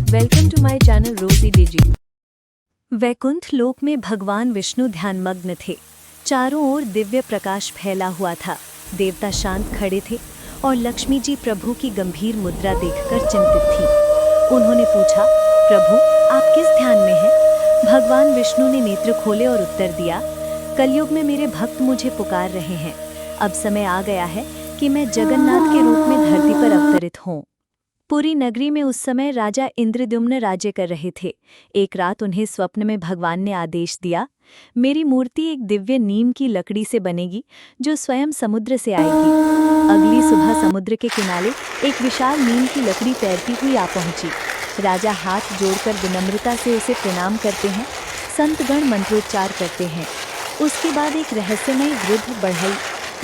Welcome to my channel रोजी डिजी। वैकुंठ लोक में भगवान विष्णु ध्यानमग्न थे। चारों ओर दिव्य प्रकाश फैला हुआ था। देवता शांत खड़े थे और लक्ष्मी जी प्रभु की गंभीर मुद्रा देखकर चिंतित थी। उन्होंने पूछा, प्रभु आप किस ध्यान में हैं? भगवान विष्णु ने नेत्र खोले और उत्तर दिया, कलयुग में मेरे भक्त मुझे पुकार रहे हैं। अब समय आ गया है कि मैं जगन्नाथ के रूप में धरती पर अवतरित हूँ। पुरी नगरी में उस समय राजा इंद्रद्युम्न राज्य कर रहे थे। एक रात उन्हें स्वप्न में भगवान ने आदेश दिया, मेरी मूर्ति एक दिव्य नीम की लकड़ी से बनेगी जो स्वयं समुद्र से आएगी। अगली सुबह समुद्र के किनारे एक विशाल नीम की लकड़ी तैरती हुई आ पहुंची। राजा हाथ जोड़कर विनम्रता से उसे प्रणाम करते हैं। संतगण मंत्रोच्चार करते हैं। उसके बाद एक रहस्यमय वृद्ध बढ़ई,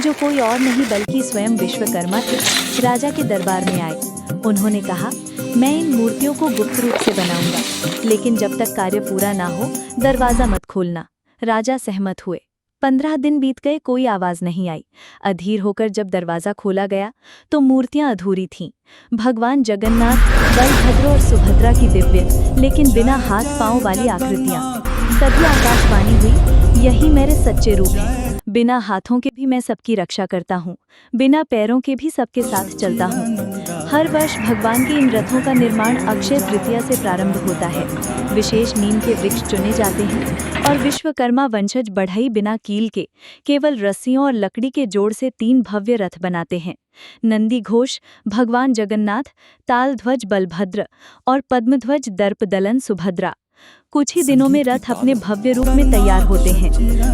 जो कोई और नहीं बल्कि स्वयं विश्वकर्मा थे, राजा के दरबार में आए। उन्होंने कहा, मैं इन मूर्तियों को गुप्त रूप से बनाऊंगा, लेकिन जब तक कार्य पूरा ना हो दरवाजा मत खोलना। राजा सहमत हुए। 15 दिन बीत गए, कोई आवाज नहीं आई। अधीर होकर जब दरवाजा खोला गया तो मूर्तियां अधूरी थीं। भगवान जगन्नाथ, बलभद्र और सुभद्रा की दिव्य लेकिन बिना हाथ पांव वाली आकृतियां। तभी आकाशवाणी हुई, यही मेरे सच्चे रूप हैं। बिना हाथों के भी मैं सबकी रक्षा करता हूँ, बिना पैरों के भी सबके साथ चलता हूँ। हर वर्ष भगवान के इन रथों का निर्माण अक्षय तृतीया से प्रारंभ होता है। विशेष नीम के वृक्ष चुने जाते हैं और विश्वकर्मा वंशज बढ़ई बिना कील के केवल रस्सियों और लकड़ी के जोड़ से 3 भव्य रथ बनाते हैं। नंदी घोष भगवान जगन्नाथ, तालध्वज बलभद्र और पद्मध्वज दर्पदलन सुभद्रा। कुछ ही दिनों में रथ अपने भव्य रूप में तैयार होते हैं।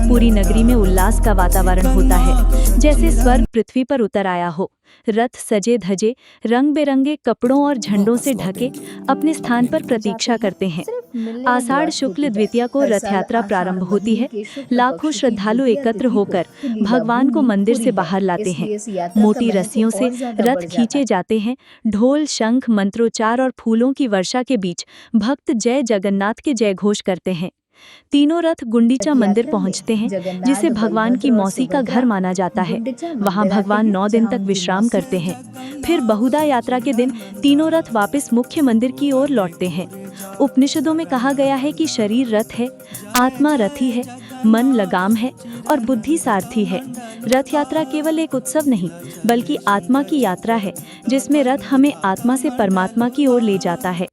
पूरी नगरी में उल्लास का वातावरण होता है, जैसे स्वर्ग पृथ्वी पर उतर आया हो। रथ सजे धजे रंग बिरंगे कपड़ों और झंडों से ढके अपने स्थान पर प्रतीक्षा करते हैं। आषाढ़ शुक्ल द्वितीया को रथ यात्रा प्रारंभ होती है। लाखों श्रद्धालु एकत्र होकर भगवान को मंदिर से बाहर लाते हैं। मोटी रस्सियों से रथ खींचे जाते हैं। ढोल, शंख, मंत्रोच्चार और फूलों की वर्षा के बीच भक्त जय जगन्नाथ के जय घोष करते हैं। तीनों रथ गुंडीचा मंदिर पहुंचते हैं, जिसे भगवान की मौसी का घर माना जाता है। वहां भगवान 9 दिन तक विश्राम करते हैं। फिर बहुधा यात्रा के दिन तीनों रथ वापस मुख्य मंदिर की ओर लौटते हैं। उपनिषदों में कहा गया है कि शरीर रथ है, आत्मा रथी है, मन लगाम है और बुद्धि सारथी है। रथ यात्रा केवल एक उत्सव नहीं, बल्कि आत्मा की यात्रा है, जिसमें रथ हमें आत्मा से परमात्मा की ओर ले जाता है।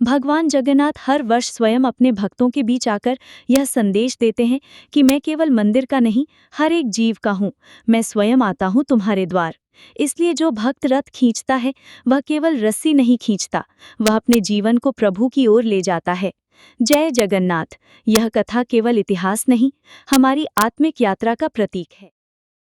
भगवान जगन्नाथ हर वर्ष स्वयं अपने भक्तों के बीच आकर यह संदेश देते हैं कि मैं केवल मंदिर का नहीं, हर एक जीव का हूँ। मैं स्वयं आता हूँ तुम्हारे द्वार। इसलिए जो भक्त रथ खींचता है वह केवल रस्सी नहीं खींचता, वह अपने जीवन को प्रभु की ओर ले जाता है। जय जगन्नाथ। यह कथा केवल इतिहास नहीं, हमारी आत्मिक यात्रा का प्रतीक है।